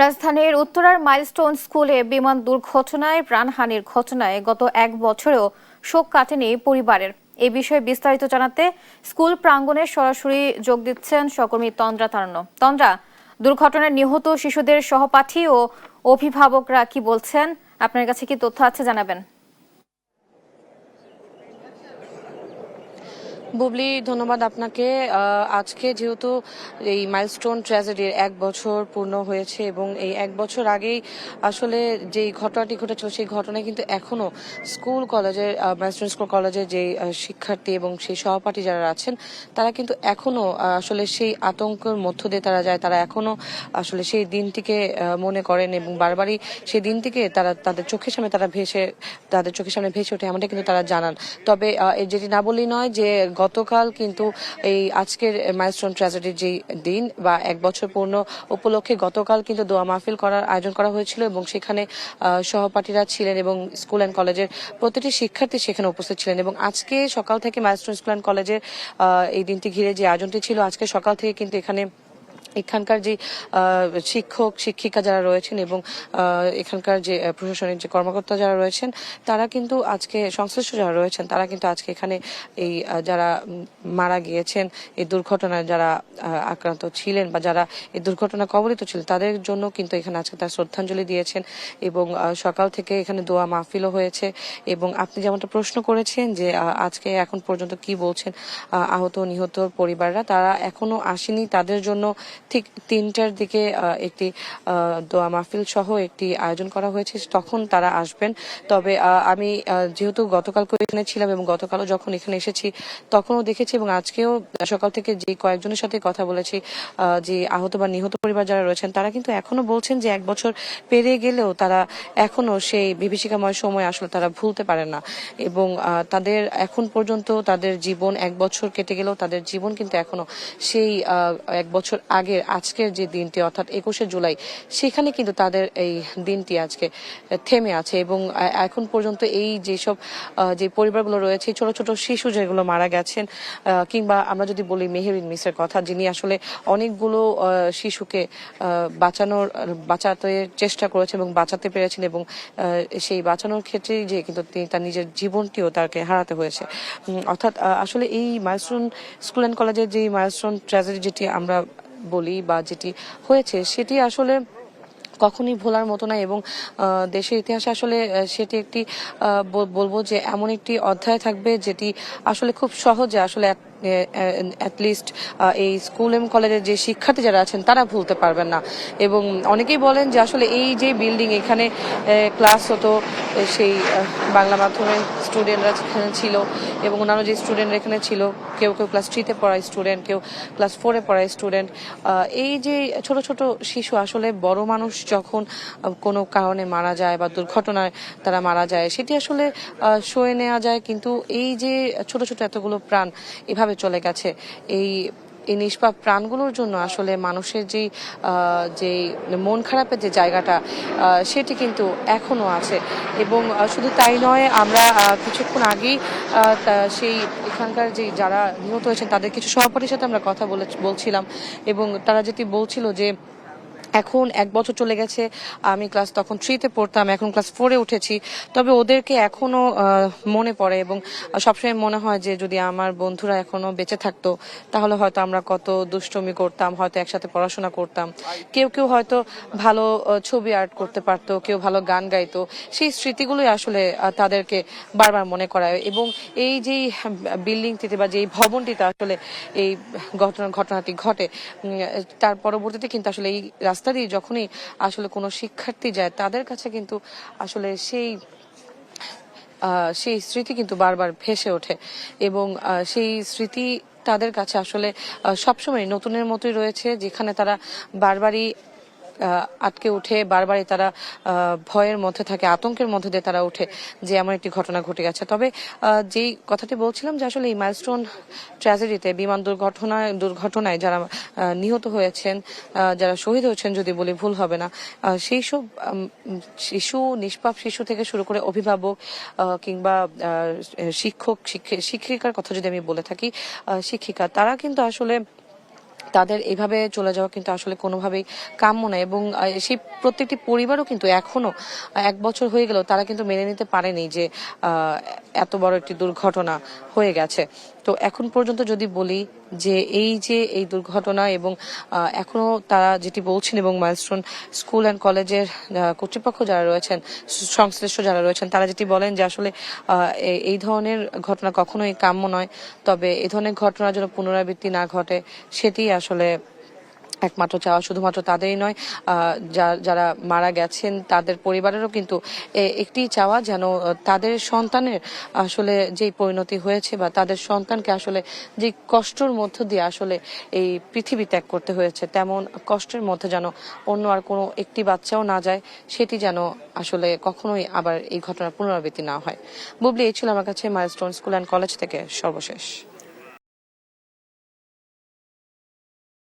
রাজধানীর উত্তরার মাইলস্টোন স্কুলে বিমান দুর্ঘটনায় প্রাণহানির ঘটনায় গত এক বছরেও শোক কাটেনি পরিবারের। এই বিষয়ে বিস্তারিত জানাতে স্কুল প্রাঙ্গণে সরাসরি যোগ দিচ্ছেন সহকর্মী তন্দ্রা তারণ্য। তন্দ্রা, দুর্ঘটনায় নিহত শিশুদের সহপাঠী ও অভিভাবকরা কি বলছেন? আপনার কাছে কি তথ্য আছে, জানাবেন। বুবলি, ধন্যবাদ আপনাকে। আজকে যেহেতু এই মাইলস্টোন ট্র্যাজেডির এক বছর পূর্ণ হয়েছে এবং এই এক বছর আগেই আসলে যেই ঘটনাটি ঘটেছিল সেই ঘটনায় কিন্তু এখনো স্কুল কলেজের মাইলস্টোন স্কুল কলেজের যে শিক্ষার্থী এবং সেই সহপাঠী যারা আছেন তারা কিন্তু এখনো আসলে সেই আতঙ্কের মধ্য দিয়ে তারা যায়। তারা এখনো আসলে সেই দিনটিকে মনে করেন এবং বারবারই সেই দিনটিকে তারা তাদের চোখের সামনে ভেসে ওঠে, এমনটা কিন্তু তারা জানান। তবে যেটি না বললেই নয় যে গতকাল কিন্তু এই আজকের মাইলস্টোন ট্র্যাজেডির যে দিন বা এক বছর পূর্ণ উপলক্ষে গতকাল কিন্তু দোয়া মাহফিল করার আয়োজন করা হয়েছিল এবং সেখানে সহপাঠীরা ছিলেন এবং স্কুল অ্যান্ড কলেজের প্রতিটি শিক্ষার্থী সেখানে উপস্থিত ছিলেন। এবং আজকে সকাল থেকে মাইলস্টোন স্কুল অ্যান্ড কলেজের এই দিনটি ঘিরে যে আয়োজনটি ছিল, আজকে সকাল থেকে কিন্তু এখানকার যে শিক্ষক শিক্ষিকা যারা রয়েছেন এবং এখানকার যে প্রশাসনিক যে কর্মকর্তা যারা রয়েছেন তারা কিন্তু আজকে সংশ্লিষ্ট যারা রয়েছেন তারা কিন্তু আজকে এখানে এই যারা মারা গিয়েছেন এই দুর্ঘটনায় যারা আক্রান্ত ছিলেন বা যারা এই দুর্ঘটনা কবলিত ছিলেন তাদের জন্য কিন্তু এখানে আজকে তার শ্রদ্ধাঞ্জলি দিয়েছেন এবং সকাল থেকে এখানে দোয়া মাহফিলও হয়েছে। এবং আপনি যেমনটা প্রশ্ন করেছেন যে আজকে এখন পর্যন্ত কি বলছেন আহত নিহত পরিবাররা, তারা এখনো আসেনি। তাদের জন্য ঠিক 3টার দিকে একটি দোয়া মাহফিল সহ একটি আয়োজন করা হয়েছে, তখন তারা আসবেন। তবে আমি যেহেতু গতকালকে এখানে ছিলাম এবং গতকালও যখন এখানে এসেছি তখনও দেখেছি এবং আজকেও সকাল থেকে যে কয়েকজনের সাথে কথা বলেছি, যে আহত বা নিহত পরিবার যারা রয়েছেন তারা কিন্তু এখনো বলছেন যে এক বছর পেরিয়ে গেলেও তারা এখনো সেই বিভীষিকাময় সময় আসলে তারা ভুলতে পারেন না এবং তাদের এখন পর্যন্ত তাদের জীবন এক বছর কেটে গেলেও তাদের জীবন কিন্তু এখনো সেই এক বছর আগের আজকের যে দিনটি অর্থাৎ 21শে জুলাই সেখানে কিন্তু তাদের এই দিনটি আজকে থেমে আছে। এবং এখন পর্যন্ত এই যেসব যে পরিবারগুলো রয়েছে, ছোট ছোট শিশু যেগুলো মারা গেছেন, কিংবা আমরা যদি বলি মেহেরিন মিসের কথা, যিনি আসলে অনেকগুলো শিশুকে বাঁচাতে চেষ্টা করেছেন এবং বাঁচাতে পেরেছেন এবং সেই বাঁচানোর ক্ষেত্রে যে কিন্তু তিনি তার নিজের জীবনটিও তাকে হারাতে হয়েছে। অর্থাৎ আসলে এই মাইলস্টোন স্কুল অ্যান্ড কলেজের যে মাইলস্টোন ট্র্যাজেডি যেটি আমরা বলি বা যেটি হয়েছে সেটি আসলে কখনই ভোলার মতো না এবং দেশের ইতিহাসে আসলে সেটি একটি বলবো যে এমন একটি অধ্যায় থাকবে যেটি আসলে খুব সহজে আসলে অ্যাটলিস্ট এই স্কুল এবং কলেজের যে শিক্ষার্থী যারা আছেন তারা ভুলতে পারবেন না। এবং অনেকেই বলেন যে আসলে এই যে বিল্ডিং এখানে ক্লাস হতো, সেই বাংলা মাধ্যমের স্টুডেন্টরা এখানে ছিল এবং অন্যান্য যে স্টুডেন্টরা এখানে ছিল, কেউ কেউ ক্লাস 3-তে পড়া স্টুডেন্ট, কেউ ক্লাস 4-এ পড়া স্টুডেন্ট। এই যে ছোট ছোট শিশু আসলে বড় মানুষ যখন কোনো কারণে মারা যায় বা দুর্ঘটনায় তারা মারা যায় সেটি আসলে সয়ে নেওয়া যায়, কিন্তু এই যে ছোট ছোট এতগুলো প্রাণ এভাবে চলে গেছে, এই নিষ্পাপ প্রাণগুলোর জন্য আসলে মানুষের যে মন খারাপের যে জায়গাটা সেটি কিন্তু এখনো আছে। এবং শুধু তাই নয়, আমরা কিছুক্ষণ আগেই সেই এখানকার যে যারা নিহত হয়েছেন তাদের কিছু সহপাঠীর সাথে আমরা কথা বলছিলাম এবং তারা যেটি বলছিল যে এখন এক বছর চলে গেছে, আমি ক্লাস তখন 3-তে পড়তাম, এখন ক্লাস 4-এ উঠেছি, তবে ওদেরকে এখনো মনে পড়ে এবং সবসময় মনে হয় যে যদি আমার বন্ধুরা এখনো বেঁচে থাকতো তাহলে হয়তো আমরা কত দুষ্টুমি করতাম, হয়তো একসাথে পড়াশোনা করতাম, কেউ কেউ হয়তো ভালো ছবি আর্ট করতে পারতো, কেউ ভালো গান গাইতো। সেই স্মৃতিগুলোই আসলে তাদেরকে বারবার মনে করায়। এবং এই যেই বিল্ডিংটিতে বা যেই ভবনটিতে আসলে এই ঘটনাটি ঘটে তার পরবর্তীতে কিন্তু আসলে এই রাস্তা দিয়ে যখনই আসলে কোনো শিক্ষার্থী যায় তাদের কাছে কিন্তু আসলে সেই স্মৃতি কিন্তু বারবার ভেসে ওঠে এবং সেই স্মৃতি তাদের কাছে আসলে সবসময় নতুনের মতোই রয়েছে, যেখানে তারা বারবারই আটকে উঠে, বারবারই তারা ভয়ের মধ্যে থাকে, আতঙ্কের মধ্যে দিয়ে তারা উঠে যে এমন একটি ঘটনা ঘটে গেছে। তবে যেই কথাটি বলছিলাম যে আসলে এই মাইলস্টোন ট্র্যাজেডিতে বিমান দুর্ঘটনায় যারা নিহত হয়েছেন, যারা শহীদ হয়েছেন যদি বলি ভুল হবে না, সেই সব নিষ্পাপ শিশু থেকে শুরু করে অভিভাবক কিংবা শিক্ষিকার কথা যদি আমি বলে থাকি, শিক্ষিকা তারা কিন্তু আসলে তাদের এভাবে চলে যাওয়া কিন্তু আসলে কোনোভাবেই কাম্য নয় এবং সেই প্রত্যেকটি পরিবারও কিন্তু এখনো 1 বছর হয়ে গেল তারা কিন্তু মেনে নিতে পারেনি যে এত বড় একটি দুর্ঘটনা হয়ে গেছে। তো এখন পর্যন্ত যদি বলি যে এই দুর্ঘটনা এবং এখনো তারা যেটি বলছেন এবং মাইলস্টোন স্কুল অ্যান্ড কলেজের কর্তৃপক্ষ যারা রয়েছেন, সংশ্লিষ্ট যারা রয়েছেন, তারা যেটি বলেন যে আসলে এই ধরনের ঘটনা কখনোই কাম্য নয়। তবে এই ধরনের ঘটনার জন্য পুনরাবৃত্তি না ঘটে সেটি আসলে একমাত্র চাওয়া। শুধুমাত্র তাদেরই নয়, যারা মারা গেছেন তাদের পরিবারেরও কিন্তু একটি চাওয়া যেন তাদের সন্তানের আসলে যেই পরিণতি হয়েছে বা তাদের সন্তানকে আসলে যে কষ্টের মধ্য দিয়ে আসলে এই পৃথিবী ত্যাগ করতে হয়েছে, তেমন কষ্টের মধ্যে যেন অন্য আর কোনো একটি বাচ্চাও না যায়, সেটি যেন আসলে কখনোই আবার এই ঘটনার পুনরাবৃত্তি না হয়। বুবলি, এই ছিল আমার কাছে মাইলস্টোন স্কুল অ্যান্ড কলেজ থেকে সর্বশেষ।